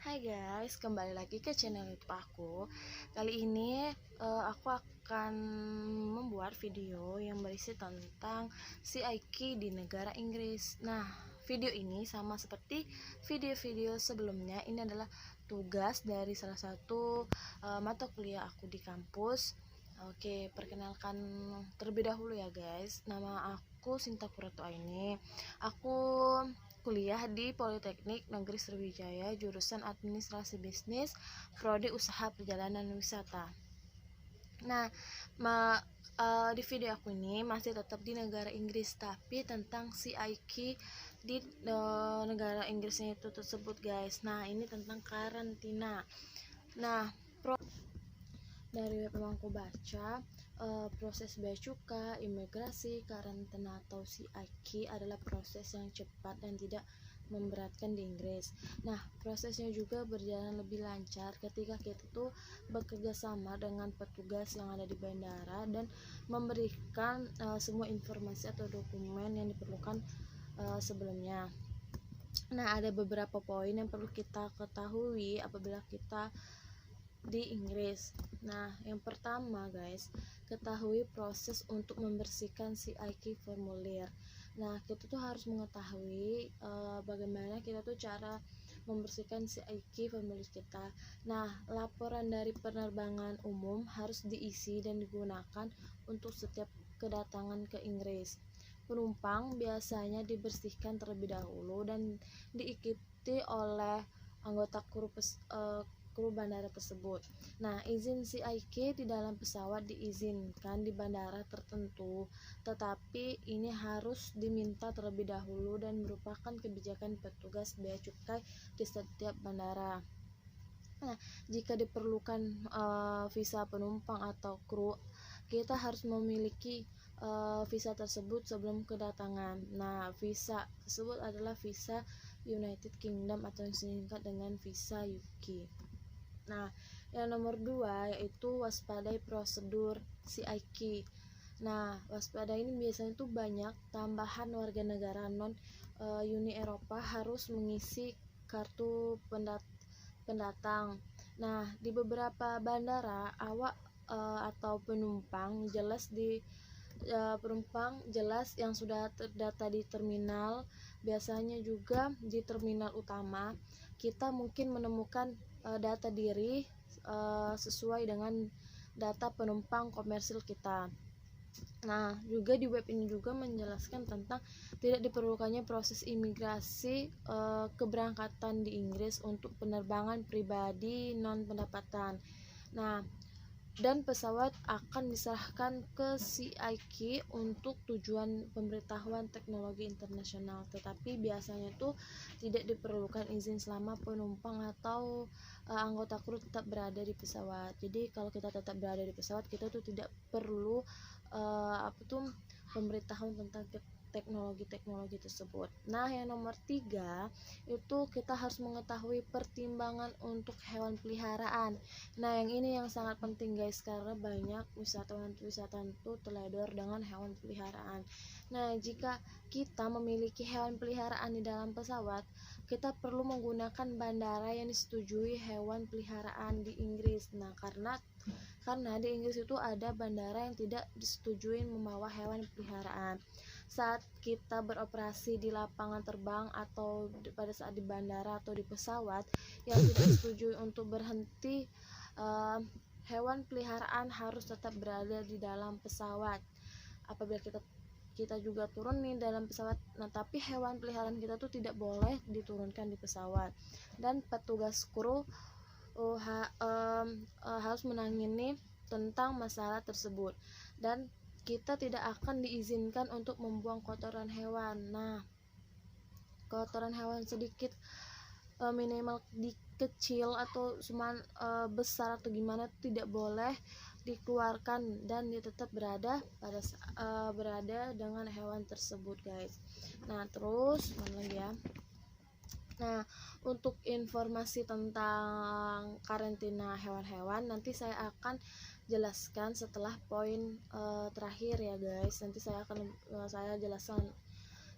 Hai guys, kembali lagi ke channel YouTube aku. Kali ini aku akan membuat video yang berisi tentang CIK di negara Inggris. Nah, video ini sama seperti video-video sebelumnya. Ini adalah tugas dari salah satu mata kuliah aku di kampus. Oke, perkenalkan terlebih dahulu ya guys. Nama aku Sinta Kuratu Aini. Aku kuliah di Politeknik Negeri Sriwijaya, jurusan Administrasi Bisnis, prodi Usaha Perjalanan Wisata. Nah, di video aku ini masih tetap di negara Inggris, tapi tentang CIK di negara Inggrisnya itu tersebut guys. Nah, ini tentang karantina. Nah, dari web yang aku baca, proses bea cukai, imigrasi, karantina atau CIK adalah proses yang cepat dan tidak memberatkan di Inggris. Nah, prosesnya juga berjalan lebih lancar ketika kita tuh bekerja sama dengan petugas yang ada di bandara dan memberikan semua informasi atau dokumen yang diperlukan sebelumnya. Nah, ada beberapa poin yang perlu kita ketahui apabila kita di Inggris. Nah, yang pertama guys, ketahui proses untuk membersihkan CIK formulir. Nah, kita tuh harus mengetahui bagaimana kita tuh cara membersihkan CIK formulir kita. Nah, laporan dari penerbangan umum harus diisi dan digunakan untuk setiap kedatangan ke Inggris. Penumpang biasanya dibersihkan terlebih dahulu dan diikuti oleh anggota kru bandara tersebut. Nah, izin CIK di dalam pesawat diizinkan di bandara tertentu, tetapi ini harus diminta terlebih dahulu dan merupakan kebijakan petugas bea cukai di setiap bandara. Nah, jika diperlukan visa penumpang atau kru, kita harus memiliki visa tersebut sebelum kedatangan. Nah, visa tersebut adalah visa United Kingdom atau yang disingkat dengan visa UK. Nah, yang nomor 2 yaitu waspadai prosedur CIK. Nah, waspada ini biasanya tuh banyak tambahan warga negara non Uni Eropa harus mengisi kartu pendatang. Nah, di beberapa bandara awak atau penumpang jelas yang sudah terdata di terminal. Biasanya juga di terminal utama kita mungkin menemukan data diri sesuai dengan data penumpang komersil kita. Nah, juga di web ini juga menjelaskan tentang tidak diperlukannya proses imigrasi keberangkatan di Inggris untuk penerbangan pribadi non pendapatan. Nah, dan pesawat akan diserahkan ke CIK untuk tujuan pemberitahuan teknologi internasional, tetapi biasanya tuh tidak diperlukan izin selama penumpang atau anggota kru tetap berada di pesawat. Jadi kalau kita tetap berada di pesawat, kita tuh tidak perlu pemberitahuan tentang teknologi tersebut. Nah, yang nomor 3 itu kita harus mengetahui pertimbangan untuk hewan peliharaan. Nah, yang ini yang sangat penting guys, karena banyak wisatawan itu teledor dengan hewan peliharaan. Nah, jika kita memiliki hewan peliharaan di dalam pesawat, kita perlu menggunakan bandara yang disetujui hewan peliharaan di Inggris. Nah, karena di Inggris itu ada bandara yang tidak disetujui membawa hewan peliharaan. Saat kita beroperasi di lapangan terbang atau pada saat di bandara atau di pesawat yang tidak disetujui untuk berhenti, hewan peliharaan harus tetap berada di dalam pesawat. Apabila kita juga turun nih dalam pesawat, nah tapi hewan peliharaan kita tuh tidak boleh diturunkan di pesawat, dan petugas kru harus menangani tentang masalah tersebut, dan kita tidak akan diizinkan untuk membuang kotoran hewan. Nah, kotoran hewan sedikit minimal kecil atau cuma besar atau gimana tidak boleh dikeluarkan, dan dia tetap berada dengan hewan tersebut guys. Nah, terus mana lagi ya. Nah, untuk informasi tentang karantina hewan-hewan nanti saya akan jelaskan setelah poin terakhir ya guys. Nanti saya jelaskan.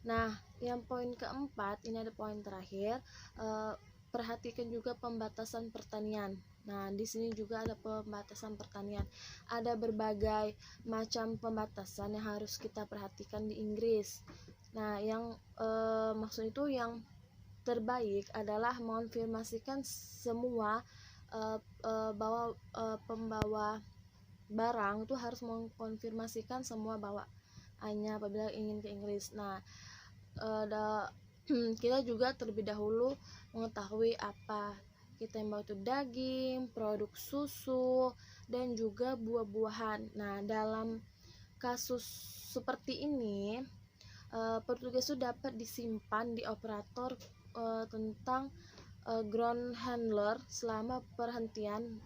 Nah, yang poin keempat ini ada poin terakhir, perhatikan juga pembatasan pertanian. Nah, di sini juga ada pembatasan pertanian. Ada berbagai macam pembatasan yang harus kita perhatikan di Inggris. Nah, yang maksud itu yang terbaik adalah mengonfirmasikan semua pembawa barang itu harus mengkonfirmasikan semua bawaannya apabila ingin ke Inggris. Nah, kita juga terlebih dahulu mengetahui apa kita yang bawa itu daging, produk susu, dan juga buah-buahan. Nah, dalam kasus seperti ini, petugas itu dapat disimpan di operator tentang ground handler selama perhentian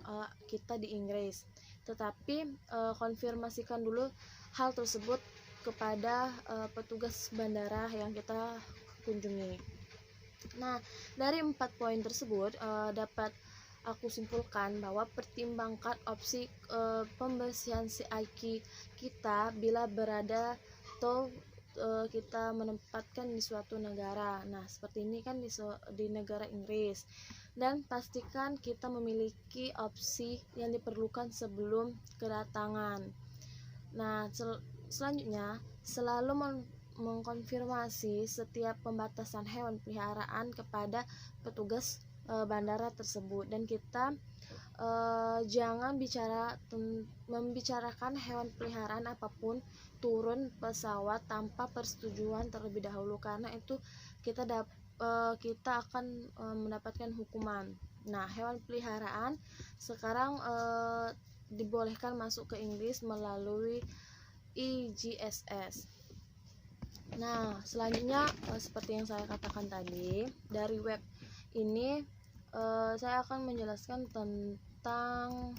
kita di Inggris. Tetapi konfirmasikan dulu hal tersebut kepada petugas bandara yang kita kunjungi. Nah, dari 4 poin tersebut dapat aku simpulkan bahwa pertimbangkan opsi pembersihan CIQ kita bila berada atau kita menempatkan di suatu negara. Nah, seperti ini kan di negara Inggris. Dan pastikan kita memiliki opsi yang diperlukan sebelum kedatangan. Nah, selanjutnya selalu mengkonfirmasi setiap pembatasan hewan peliharaan kepada petugas bandara tersebut, dan kita jangan membicarakan hewan peliharaan apapun turun pesawat tanpa persetujuan terlebih dahulu, karena itu kita akan mendapatkan hukuman. Nah, hewan peliharaan sekarang dibolehkan masuk ke Inggris melalui IGSS. Nah, selanjutnya seperti yang saya katakan tadi, dari web ini saya akan menjelaskan tentang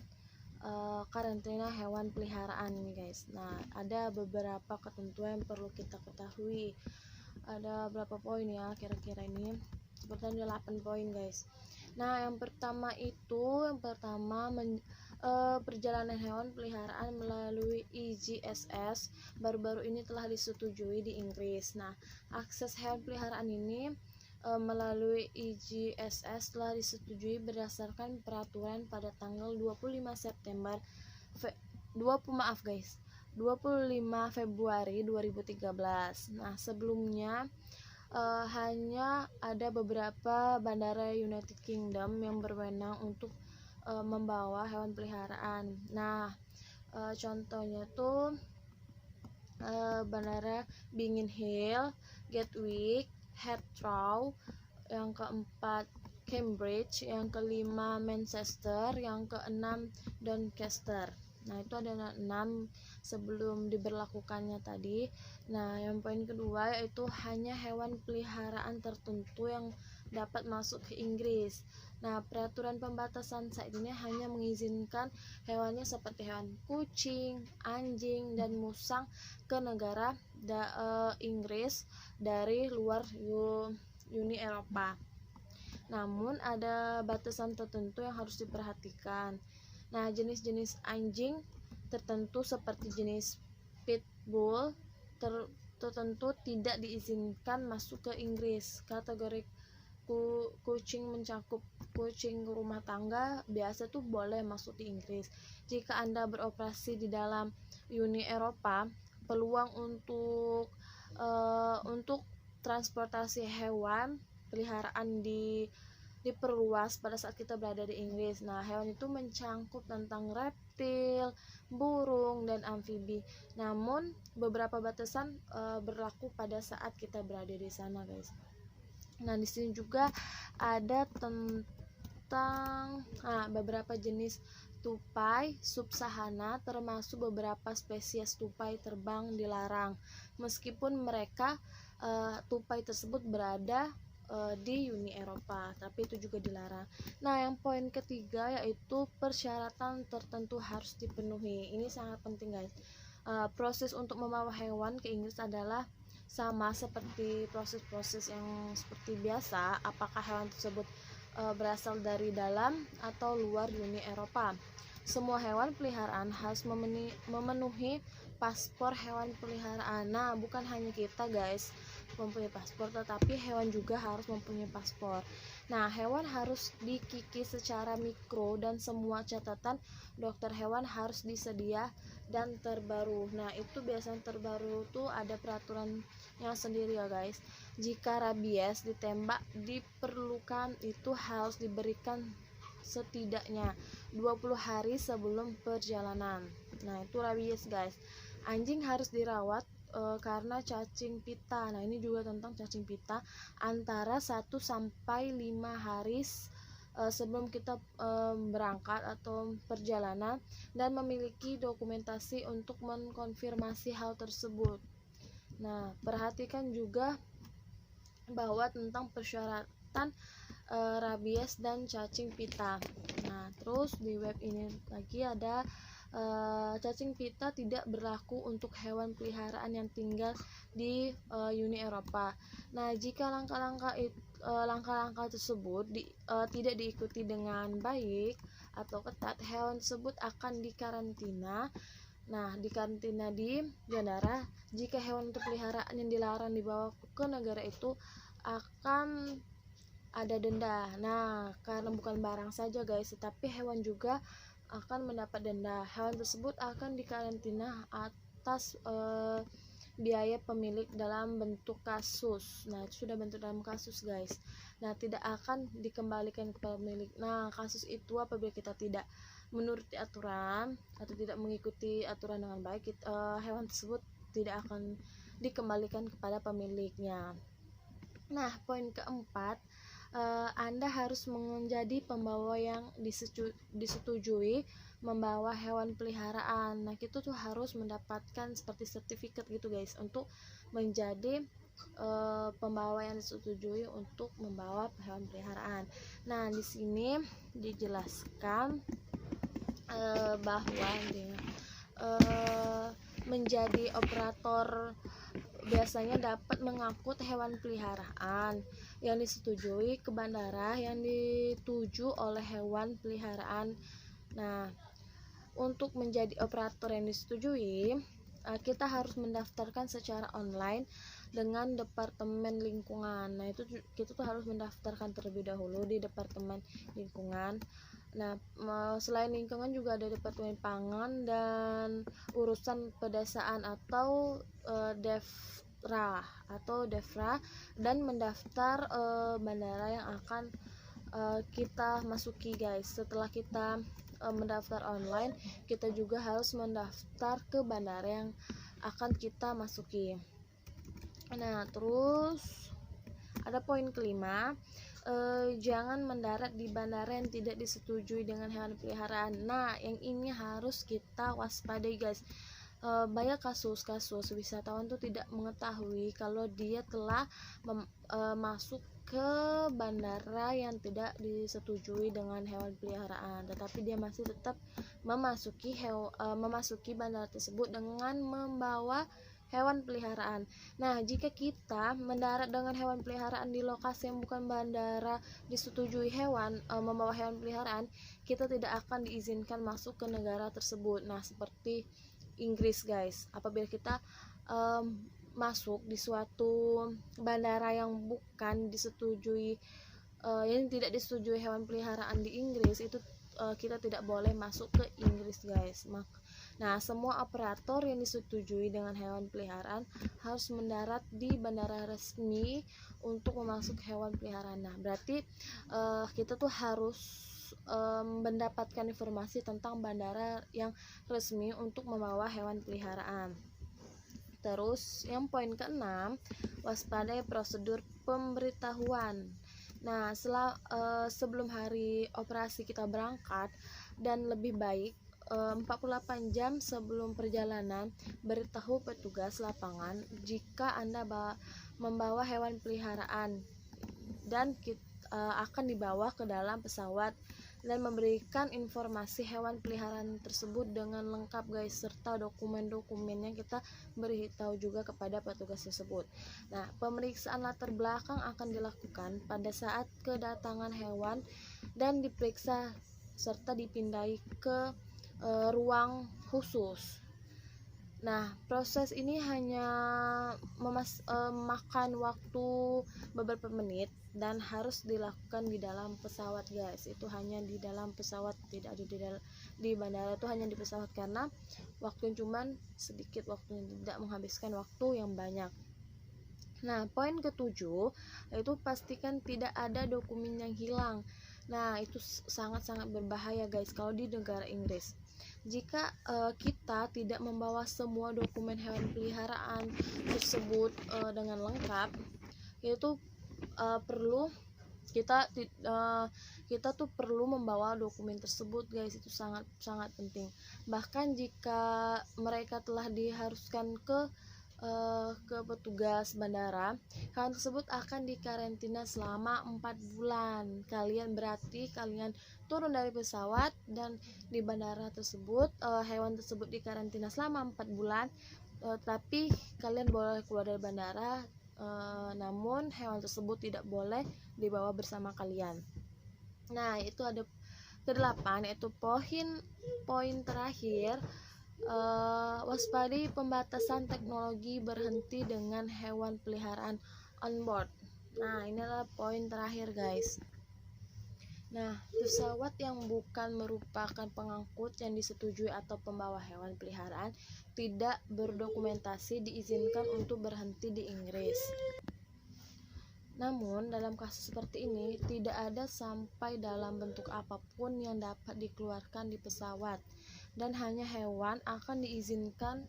karantina hewan peliharaan ini, guys. Nah, ada beberapa ketentuan yang perlu kita ketahui. Ada berapa poin ya kira-kira ini? Seperti 8 poin, guys. Nah, yang pertama perjalanan hewan peliharaan melalui IGSS baru-baru ini telah disetujui di Inggris. Nah, akses hewan peliharaan ini melalui IGSS telah disetujui berdasarkan peraturan pada tanggal 25 Februari 2013. Nah, sebelumnya hanya ada beberapa bandara United Kingdom yang berwenang untuk membawa hewan peliharaan. Nah, contohnya tuh bandara Biggin Hill, Gatwick, Heathrow, yang keempat Cambridge, yang kelima Manchester, yang keenam Doncaster. Nah, itu ada 6 sebelum diberlakukannya tadi. Nah, yang poin kedua yaitu hanya hewan peliharaan tertentu yang dapat masuk ke Inggris. Nah, peraturan pembatasan saat ini hanya mengizinkan hewannya seperti hewan kucing, anjing, dan musang ke negara Inggris dari luar Uni Eropa. Namun ada batasan tertentu yang harus diperhatikan. Nah, jenis-jenis anjing tertentu seperti jenis pitbull tertentu tidak diizinkan masuk ke Inggris. Kategori kucing mencakup kucing rumah tangga biasa tuh boleh masuk di Inggris. Jika Anda beroperasi di dalam Uni Eropa, peluang untuk transportasi hewan peliharaan diperluas pada saat kita berada di Inggris. Nah, hewan itu mencangkup tentang reptil, burung, dan amfibi. Namun beberapa batasan berlaku pada saat kita berada di sana, guys. Nah, di sini juga ada tentang beberapa jenis tupai subsahana, termasuk beberapa spesies tupai terbang dilarang, meskipun mereka tupai tersebut berada di Uni Eropa, tapi itu juga dilarang. Nah, yang poin ketiga yaitu persyaratan tertentu harus dipenuhi. Ini sangat penting, guys. Proses untuk membawa hewan ke Inggris adalah sama seperti proses-proses yang seperti biasa, apakah hewan tersebut berasal dari dalam atau luar Uni Eropa. Semua hewan peliharaan harus memenuhi paspor hewan peliharaan. Nah, bukan hanya kita, guys, mempunyai paspor, tetapi hewan juga harus mempunyai paspor. Nah, hewan harus dikikis secara mikro dan semua catatan dokter hewan harus disedia dan terbaru. Nah, itu biasanya terbaru tuh ada peraturannya sendiri ya guys. Jika rabies ditembak diperlukan itu harus diberikan setidaknya 20 hari sebelum perjalanan. Nah, itu rabies guys. Anjing harus dirawat karena cacing pita. Nah, ini juga tentang cacing pita, antara 1 sampai 5 hari sebelum kita berangkat atau perjalanan, dan memiliki dokumentasi untuk mengkonfirmasi hal tersebut. Nah, perhatikan juga bahwa tentang persyaratan rabies dan cacing pita. Nah, terus di web ini lagi ada cacing pita tidak berlaku untuk hewan peliharaan yang tinggal di Uni Eropa. Nah, jika langkah-langkah tersebut tidak diikuti dengan baik atau ketat, hewan tersebut akan dikarantina. Nah, dikarantina di bandara. Jika hewan untuk peliharaan yang dilarang dibawa ke negara itu akan ada denda. Nah, karena bukan barang saja guys, tetapi hewan juga akan mendapat denda. Hewan tersebut akan dikarantina atas biaya pemilik dalam bentuk kasus. Nah, itu sudah bentuk dalam kasus guys. Nah, tidak akan dikembalikan kepada pemilik. Nah, kasus itu apabila kita tidak menuruti aturan atau tidak mengikuti aturan dengan baik, hewan tersebut tidak akan dikembalikan kepada pemiliknya. Nah, poin keempat, Anda harus menjadi pembawa yang disetujui membawa hewan peliharaan. Nah, kita tuh harus mendapatkan seperti sertifikat gitu guys untuk menjadi pembawa yang disetujui untuk membawa hewan peliharaan. Nah, di sini dijelaskan bahwa menjadi operator biasanya dapat mengangkut hewan peliharaan yang disetujui ke bandara yang dituju oleh hewan peliharaan. Nah, untuk menjadi operator yang disetujui, kita harus mendaftarkan secara online dengan Departemen Lingkungan. Nah, itu kita tuh harus mendaftarkan terlebih dahulu di Departemen Lingkungan. Nah, selain lingkungan juga ada Departemen Pangan dan urusan pedesaan atau Devra dan mendaftar bandara yang akan kita masuki guys. Setelah kita mendaftar online, kita juga harus mendaftar ke bandara yang akan kita masuki. Nah, terus ada poin kelima, jangan mendarat di bandara yang tidak disetujui dengan hewan peliharaan. Nah, yang ini harus kita waspadai guys. Banyak kasus-kasus wisatawan tuh tidak mengetahui kalau dia telah masuk ke bandara yang tidak disetujui dengan hewan peliharaan, tetapi dia masih tetap memasuki bandara tersebut dengan membawa hewan peliharaan. Nah, jika kita mendarat dengan hewan peliharaan di lokasi yang bukan bandara disetujui membawa hewan peliharaan, kita tidak akan diizinkan masuk ke negara tersebut. Nah, seperti Inggris guys, apabila kita masuk di suatu bandara yang bukan disetujui, yang tidak disetujui hewan peliharaan di Inggris, itu kita tidak boleh masuk ke Inggris guys. Nah, semua operator yang disetujui dengan hewan peliharaan harus mendarat di bandara resmi untuk memasuk hewan peliharaan. Nah, berarti kita tuh harus mendapatkan informasi tentang bandara yang resmi untuk membawa hewan peliharaan. Terus yang poin keenam, waspadai prosedur pemberitahuan. Nah, sebelum hari operasi kita berangkat, dan lebih baik 48 jam sebelum perjalanan, beritahu petugas lapangan jika Anda membawa hewan peliharaan dan akan dibawa ke dalam pesawat, dan memberikan informasi hewan peliharaan tersebut dengan lengkap guys, serta dokumen-dokumennya kita beritahu juga kepada petugas tersebut. Nah, pemeriksaan latar belakang akan dilakukan pada saat kedatangan hewan dan diperiksa serta dipindai ke ruang khusus. Nah, proses ini hanya makan waktu beberapa menit dan harus dilakukan di dalam pesawat, guys. Itu hanya di dalam pesawat, tidak ada di bandara, itu hanya di pesawat karena waktu cuman sedikit, waktu tidak menghabiskan waktu yang banyak. Nah, poin ketujuh itu pastikan tidak ada dokumen yang hilang. Nah, itu sangat-sangat berbahaya, guys, kalau di negara Inggris. Jika kita tidak membawa semua dokumen hewan peliharaan tersebut dengan lengkap, itu perlu kita tuh perlu membawa dokumen tersebut, guys. Itu sangat sangat penting. Bahkan jika mereka telah diharuskan ke petugas bandara, hewan tersebut akan dikarantina selama 4 bulan. Kalian turun dari pesawat dan di bandara tersebut, hewan tersebut dikarantina selama 4 bulan, tapi kalian boleh keluar dari bandara, namun hewan tersebut tidak boleh dibawa bersama kalian. Nah, itu ada kedelapan, yaitu poin terakhir, waspadai pembatasan teknologi berhenti dengan hewan peliharaan on board. Nah, ini adalah poin terakhir, guys. Nah, pesawat yang bukan merupakan pengangkut yang disetujui atau pembawa hewan peliharaan tidak berdokumentasi diizinkan untuk berhenti di Inggris. Namun, dalam kasus seperti ini, tidak ada sampai dalam bentuk apapun yang dapat dikeluarkan di pesawat, dan hanya hewan akan diizinkan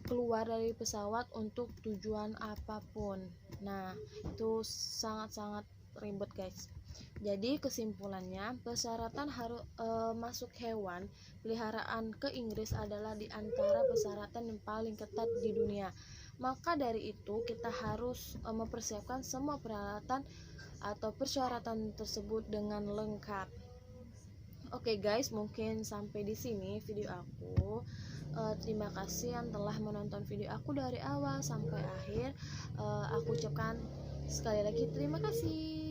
keluar dari pesawat untuk tujuan apapun. Nah, itu sangat-sangat ribet, guys. Jadi kesimpulannya, persyaratan harus masuk hewan peliharaan ke Inggris adalah di antara persyaratan yang paling ketat di dunia. Maka dari itu kita harus mempersiapkan semua peralatan atau persyaratan tersebut dengan lengkap. Oke, guys, mungkin sampai di sini video aku. Terima kasih yang telah menonton video aku dari awal sampai akhir. Aku ucapkan sekali lagi terima kasih.